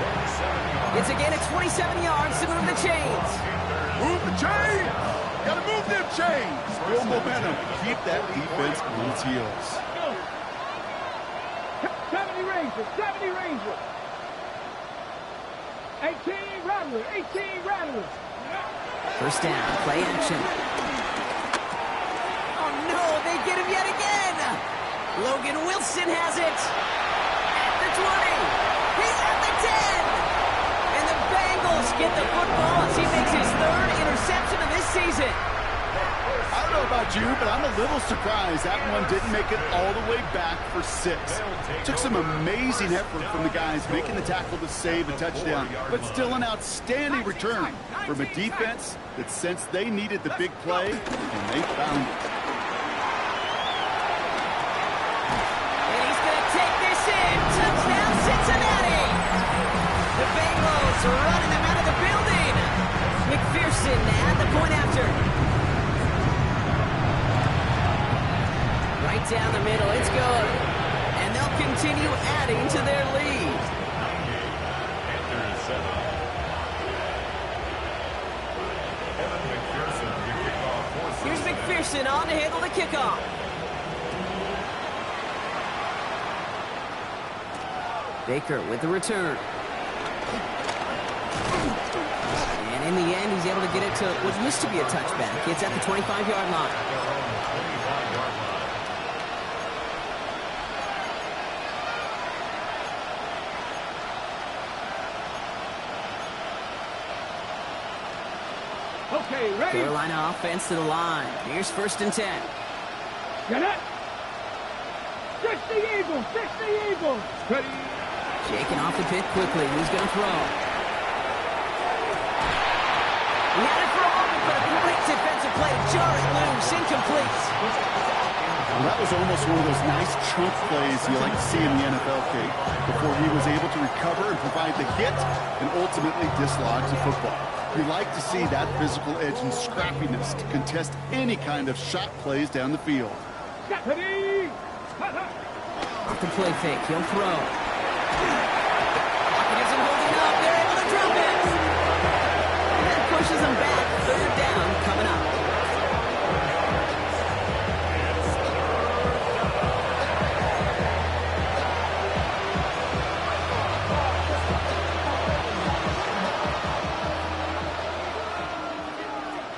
It's a gain of 27 yards to move the chains. Move the chains! Gotta move them chains! Build momentum. Keep that defense on its heels. 70 Rangers, 70 Rangers. 18 Rattlers, 18 Rattlers. 1st down, play action. Oh no, they get him yet again! Logan Wilson has it! At the 20! He's at the 10! And the Bengals get the football as he makes his 3rd interception of this season. I don't know about you, but I'm a little surprised that one didn't make it all the way back for 6. Took some amazing effort from the guys making the tackle to save a touchdown, but still an outstanding return from a defense that sensed they needed the big play, and they found it. And he's going to take this in. Touchdown, Cincinnati! The Bengals are running them out of the building. McPherson at the point after. Right down the middle, it's good. And they'll continue adding to their lead. Panthers 7. McPherson, the kickoff for Here's McPherson on to handle the kickoff. Baker with the return. And in the end, he's able to get it to what used to be a touchback. It's at the 25-yard line. Okay, ready? Carolina offense to the line. Here's 1st and 10. Get it? Fix the Eagles! Fix the Eagles! Ready? Shaking off the pick quickly. Who's going to throw? He had it for a moment, but a great defensive play. Jar it loose. Incomplete. Well, that was almost one of those nice chunk plays you like to see in the NFL, Kate, before he was able to recover and provide the hit and ultimately dislodge the football. You like to see that physical edge and scrappiness to contest any kind of shot plays down the field. Ready? Off the play fake. He'll throw. Pocket isn't holding up. They're able to drop it. And that pushes them back. 3rd down coming up.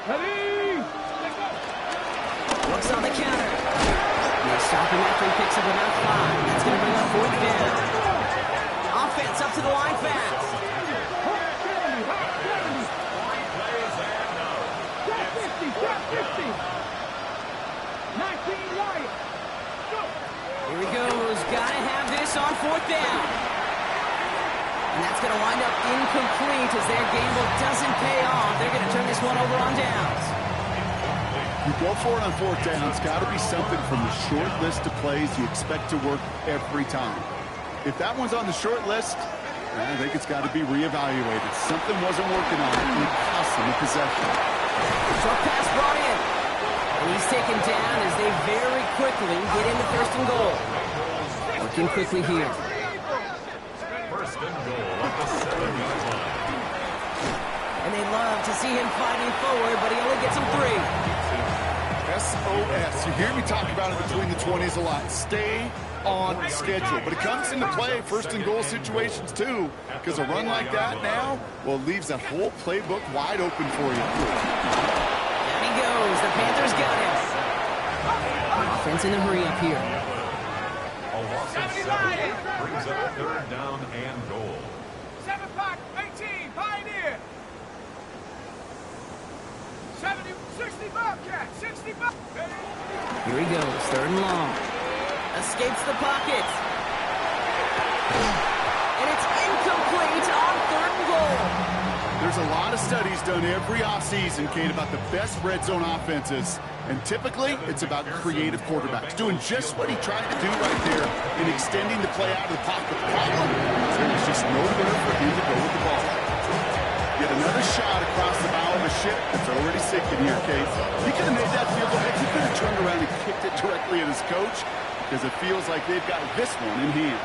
Ready? Looks on the counter. They stop him after he picks up about 5. That's going to bring up 4th down. Offense up to the line fast. Got 50! Got 50! 19 right! Go! Here he goes. Got to have this on 4th down. And that's going to wind up incomplete as their gamble doesn't pay off. They're going to turn this one over on downs. You go for it on 4th down. It's got to be something from the short list of plays you expect to work every time. If that one's on the short list, I think it's got to be reevaluated. Something wasn't working on it, and it cost them a possession. Short pass brought in. And he's taken down as they very quickly get into 1st and goal. Working quickly here. 1st and goal at the 7-yard line. And they love to see him fighting forward, but he only gets them 3. SOS. You hear me talk about it between the 20s a lot. Stay on schedule. But it comes into play 1st and goal situations too, because a run like that now, well, leaves that whole playbook wide open for you. Down he goes. The Panthers got him. Offense in a hurry up here. A loss of 7 brings up 3rd down and goal. 7 pack, 18, Pioneer! 70, 60 Bobcat, 60 Bobcat! Here he goes. 3rd and long. Escapes the pocket. And it's incomplete on 3rd and goal. There's a lot of studies done every offseason, Kate, about the best red zone offenses. And typically, it's about creative quarterbacks, doing just what he tried to do right there in extending the play out of the pocket. The problem is there was just nowhere for him to go with the ball. Yet another shot across the bow of a ship that's already sinking here, Kate. He could have made that field goal. He could have turned around and kicked it directly at his coach, because it feels like they've got this one in hand.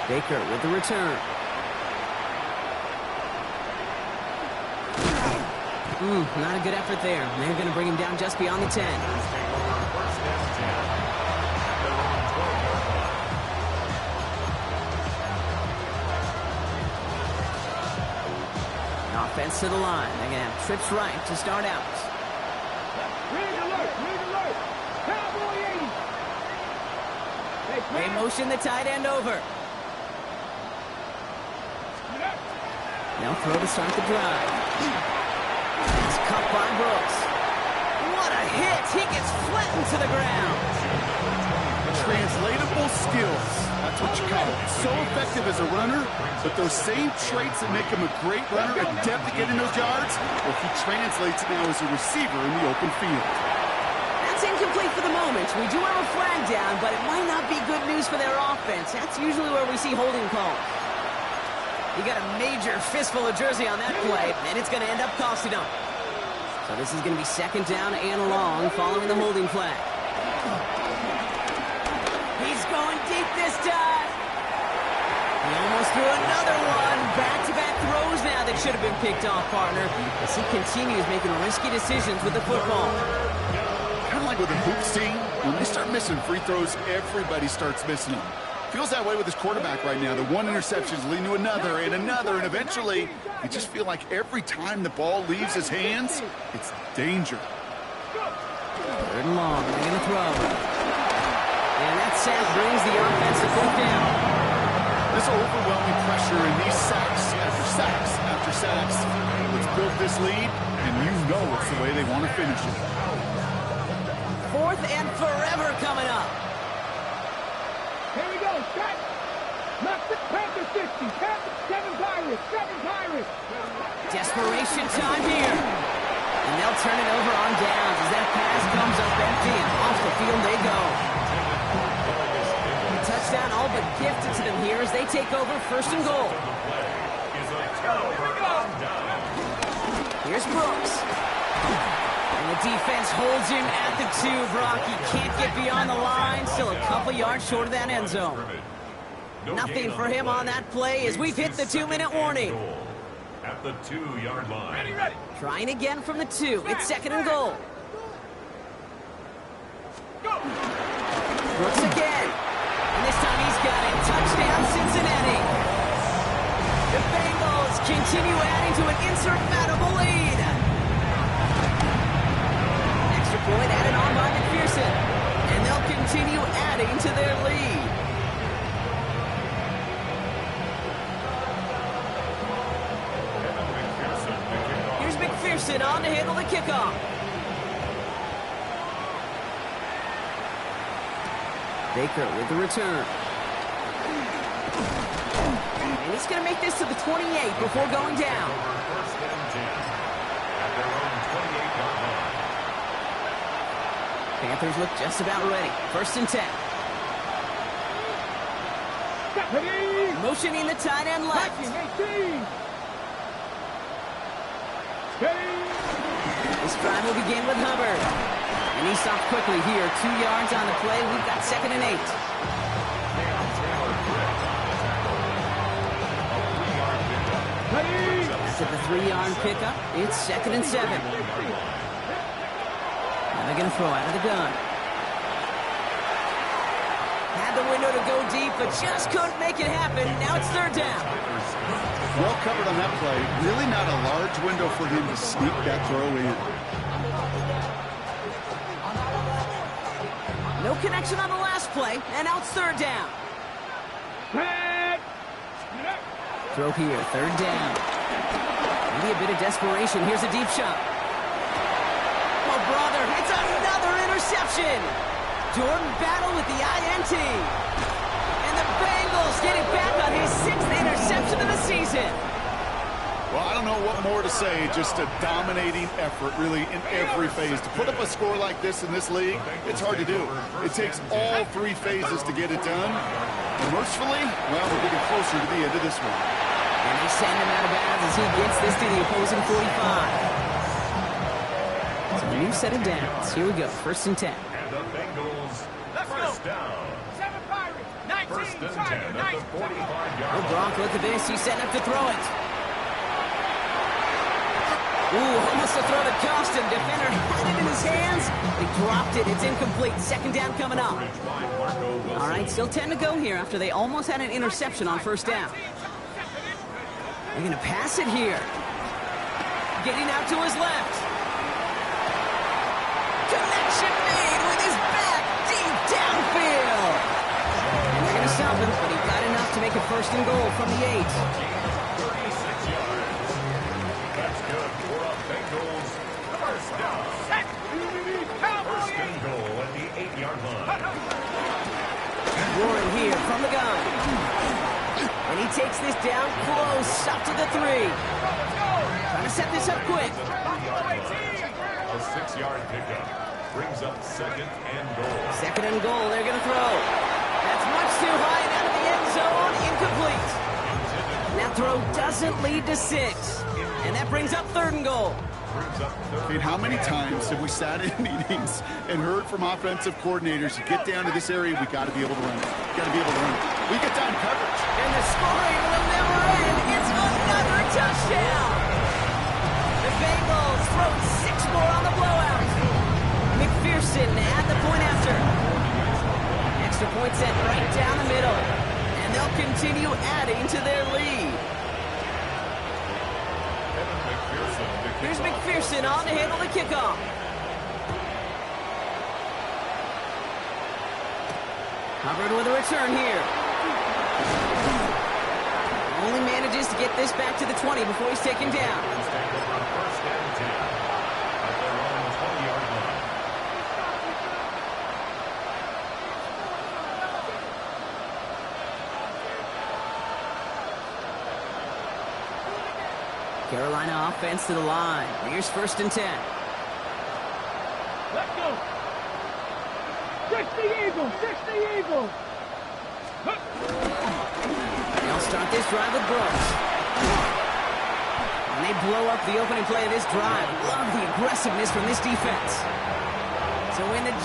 Baker with the return. Not a good effort there. They're going to bring him down just beyond the 10. Take over 1st and 10 at their own 12-yard line. Offense to the line. They're going to have trips right to start out. Read alert! Read alert! Cowboy 80! They motion the tight end over. They'll throw to start the drive. It's cut by Brooks. What a hit! He gets flattened to the ground. Translatable skills. That's what you call it. So effective as a runner, but those same traits that make him a great runner, adept at getting those yards, well, he translates it now as a receiver in the open field. That's incomplete for the moment. We do have a flag down, but it might not be good news for their offense. That's usually where we see holding calls. You got a major fistful of jersey on that play, and it's going to end up costing them. So this is going to be second down and long following the holding flag. He's going deep this time. He almost threw another one. Back-to-back throws now that should have been picked off, partner, as he continues making risky decisions with the football. Kind of like with the hoops team, when they start missing free throws, everybody starts missing them. Feels that way with his quarterback right now. The one interception is leading to another, and eventually, you just feel like every time the ball leaves his hands, it's danger. Third and long, they're going to throw. And that sack brings the offensive foot down. This overwhelming pressure and these sacks after sacks after sacks, it's built this lead, and you know it's the way they want to finish it. Fourth and forever coming up. Here we go, set. Panthers 60, 7 Pirates. Desperation time here. And they'll turn it over on downs as that pass comes up empty, and off the field they go. The touchdown all but gifted to them here as they take over first and goal. Here's Brooks. And the defense holds him at the 2, Brock. He can't get beyond the line. Still a couple yards short of that end zone. Nothing for him on that play as we've hit the 2-minute warning. At the 2-yard line. Ready. Trying again from the 2. It's second and goal. Brooks again. And this time he's got it. Touchdown, Cincinnati. The Bengals continue adding to an insurmountable lead. Extra point added on by McPherson. And they'll continue adding to their lead. Here's McPherson on to handle the kickoff. Baker with the return. And he's going to make this to the 28 before going down. First and 10 at their own 28-yard line. Panthers look just about ready. First and 10. Ready. Motioning the tight end left. 18. Ready. This drive will begin with Hubbard. And he stopped quickly here. 2 yards on the play. We've got second and 8. Ready. After the 3-yard pickup, it's second and 7. Now they're going to throw out of the gun. Had the window to go deep, but just couldn't make it happen. Now it's third down. Well covered on that play. Really not a large window for him to sneak that throw in. No connection on the last play, and now it's third down. Throw here, third down. Maybe a bit of desperation. Here's a deep shot. Oh, brother, it's another interception. Jordan Battle with the INT. And the Bengals get it back on his 6th interception of the season. Well, I don't know what more to say. Just a dominating effort, really, in every phase. To put up a score like this in this league, it's hard to do. It takes all 3 phases to get it done. And mercifully, well, we're getting closer to the end of this one. And they send him out of bounds as he gets this to the opposing 45. So a new set of downs. Here we go, first and 10. And the Bengals, first down. 7 Pirates. 19. First and 10 at the 45-yard Oh, line. Gronk, look at this. He's setting up to throw it. Ooh, almost a throw that cost him. Defender had it in his hands. He dropped it. It's incomplete. Second down coming up. All right, still 10 to go here after they almost had an interception on first down. They're going to pass it here. Getting out to his left. Connection made with his back deep downfield. And they're going to stop him, but he got enough to make it first and goal from the 8. 36 yards. That's good for a Bengals first down. First and goal at the 8-yard line. Warren here from the gun. And he takes this down close, up to the 3. Trying to set this up quick. A 6-yard pickup brings up second and goal. Second and goal, they're going to throw. That's much too high and out of the end zone, incomplete. And that throw doesn't lead to 6. And that brings up third and goal. Kate, how many times have we sat in meetings and heard from offensive coordinators, you get down to this area, we got to be able to run it. Got to be able to run it. We get down coverage. And the scoring will never end. It's another touchdown. The Bengals throw 6 more on the blowout. McPherson at the point after. Extra point set right down the middle. And they'll continue adding to their lead. Here's McPherson on to handle the kickoff. Hubbard with a return here. Only manages to get this back to the 20 before he's taken down. Carolina offense to the line. Here's 1st and 10. Let's go. 60 Eagles, 60 Eagles. They'll start this drive with Brooks. And they blow up the opening play of this drive. Love the aggressiveness from this defense. So when the